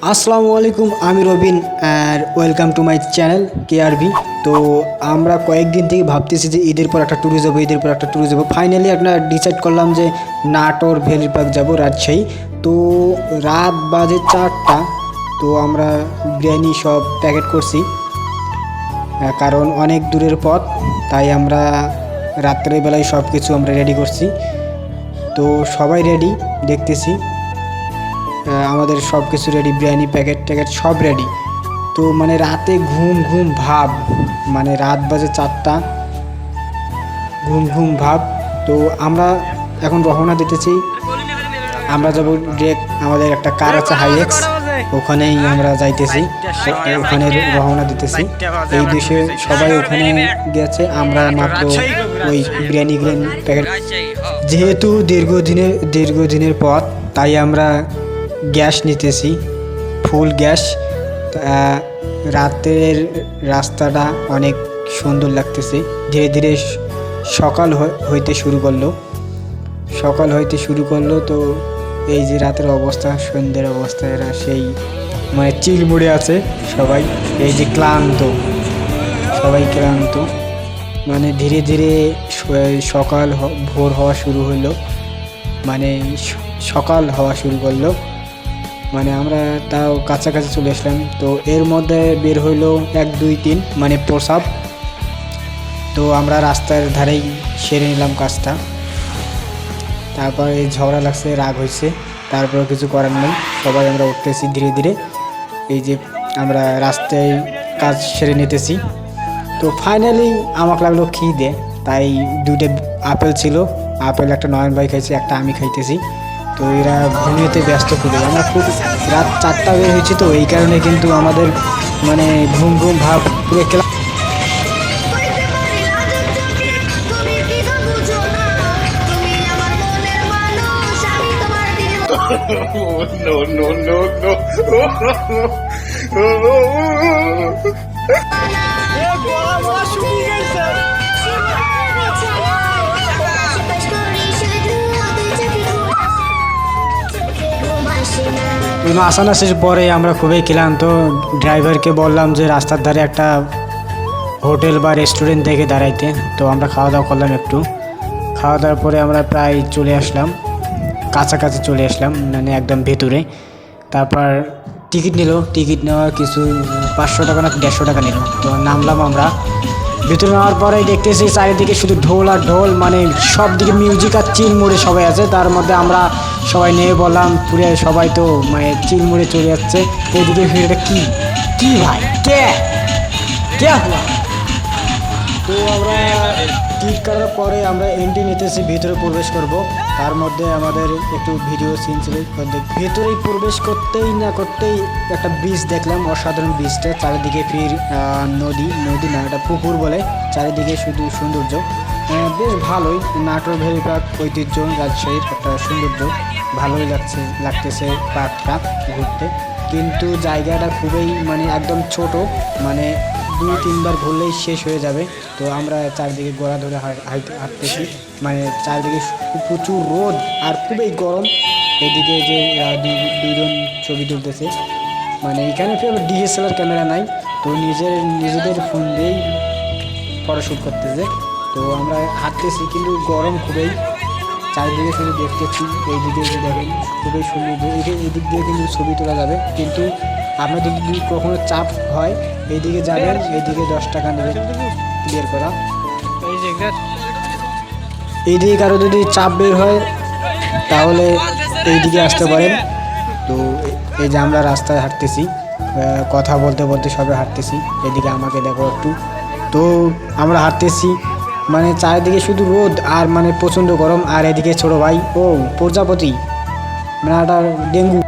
আসসালামু আলাইকুম, আমি রবিন আর ওয়েলকাম টু মাই চ্যানেল কেআরবি। তো আমরা কয়েকদিন থেকে ভাবতেছি যে ঈদের পর একটা ট্যুরে যাবো। ফাইনালি একটা ডিসাইড করলাম যে নাটোর ভ্যালি পার্ক যাবো, রাজশাহী। তো রাত বাজে 4টা। তো আমরা বিরিয়ানি সব প্যাকেট করছি, কারণ অনেক দূরের পথ, তাই আমরা রাত্রেবেলায় সব কিছু আমরা রেডি করছি। তো সবাই রেডি দেখতেছি, আমাদের সব কিছু রেডি, বিরিয়ানি প্যাকেট ট্যাকেট সব রেডি। তো মানে রাতে ঘুম ঘুম ভাব, মানে রাত বাজে 4টা, ঘুম ঘুম ভাব। তো আমরা এখন রওনা দিতেছি। আমরা যাবো ডিরেক্ট, আমাদের একটা কার আছে হাইএক্স, ওখানেই আমরা যাইতেছি, ওখানে রওনা দিতেছি। এই দেশে সবাই ওখানে গেছে, আমরা মাত্র ওই বিরিয়ানি প্যাকেট। যেহেতু দীর্ঘদিনের পথ, তাই আমরা গ্যাস নিতেছি, ফুল গ্যাস। রাতের রাস্তাটা অনেক সুন্দর লাগতেছে। ধীরে ধীরে সকাল হইতে শুরু করলো। তো এই যে রাতের অবস্থা, সন্ধ্যের অবস্থা, এরা সেই মানে চিল মুড়ে আছে সবাই। এই যে সবাই ক্লান্ত, মানে ধীরে ধীরে ভোর হওয়া শুরু হলো, মানে সকাল হওয়া শুরু করলো। মানে আমরা তাও কাছাকাছি চলে আসলাম। তো এর মধ্যে বের হইলো 1 2 3 মানে প্রসাব। তো আমরা রাস্তার ধারেই সেরে নিলাম কাজটা। তারপরে ঝগড়া লাগছে, রাগ হয়েছে, তারপরে কিছু করার নেই, সবাই আমরা উঠতেছি ধীরে ধীরে। এই যে আমরা রাস্তায় কাজ সেরে নিতেছি। তো ফাইনালি আমাকে লাগলো খিদে, তাই 2টা আপেল ছিল, আপেল একটা নয়ন ভাই খাইছে, একটা আমি খাইতেছি। তো এরা ঘুমিয়েতে ব্যস্ত খুবই। আমরা খুব রাত 4টা বের হয়েছি, তো এই কারণে কিন্তু আমাদের মানে ঘুম ঘুম ভাব পুরো খেলা। আসানা শেষ পরে আমরা খুবই ক্লান্ত। ড্রাইভারকে বললাম যে রাস্তার ধারে একটা হোটেল বা রেস্টুরেন্ট দেখে দাঁড়াইতে। তো আমরা খাওয়া দাওয়া করলাম, একটু খাওয়া দাওয়ার পরে আমরা প্রায় চলে আসলাম, কাছাকাছি চলে আসলাম, মানে একদম ভেতরে। তারপর টিকিট নেওয়ার কিছু 500 টাকা না 150 টাকা নিল। তো নামলাম আমরা ভিতরে। নেওয়ার পরে দেখতেছি চারিদিকে শুধু ঢোল আর ঢোল, মানে সব দিকে মিউজিক আর চিল মোড়ে সবাই আছে। তার মধ্যে আমরা সবাই নিয়ে বললাম, পুরো সবাই তো মানে চিল মোড়ে চলে যাচ্ছে। এইদিকে এটা কি ভাই, কে হলো? তো আমরা টিকিট কাটার পরে আমরা এন্ট্রি নিতেছি, ভিতরে প্রবেশ করব। তার মধ্যে আমাদের একটু ভিডিও সিন ছিল। ভেতরেই প্রবেশ করতেই একটা ব্রিজ দেখলাম, অসাধারণ ব্রিজটা। চারিদিকে ফির নদী না, এটা পুকুর বলে, চারিদিকে শুধু সৌন্দর্য। বেশ ভালোই, নাটোর ভ্যালি পার্ক ঐতিহ্য, রাজশাহীর একটা সৌন্দর্য, ভালোই লাগতেছে পার্কটা ঘুরতে। কিন্তু জায়গাটা খুবই মানে একদম ছোট, মানে 2-3 বার ঘুরলেই শেষ হয়ে যাবে। তো আমরা চারদিকে গোড়া ধরে হাঁটতেছি, মানে চারদিকে প্রচুর রোদ আর খুবই গরম। এদিকে যে দুজন ছবি তুলতেছে, মানে এখানে ফের ডিএসএলআর ক্যামেরা নাই, তো নিজেদের ফোন দিয়েই ফটোশ্যুট করতেছে। তো আমরা হাঁটতেছি, কিন্তু গরম খুবই, চারিদিকে শুধু দেখতেছি। এইদিকে যে দেখেন খুবই সুন্দর, এদিক দিয়ে কিন্তু ছবি তোলা যাবে, কিন্তু আপনাদের যদি কখনো চাপ হয় এইদিকে যাবেন, এইদিকে 10 টাকা নেবে ক্লিয়ার করা। এইদিকে কারো যদি চাপ বের হয় তাহলে এইদিকে আসতে পারেন। তো এই যে আমরা রাস্তায় হাঁটতেছি, কথা বলতে বলতে সবাই হাঁটতেছি। এদিকে আমাকে দেখো একটু। তো আমরা হাঁটতেছি, মানে চারিদিকে শুধু রোদ আর মানে প্রচণ্ড গরম। আর এদিকে ছোটো ভাই প্রজাপতি, মানে একটা ডেঙ্গু।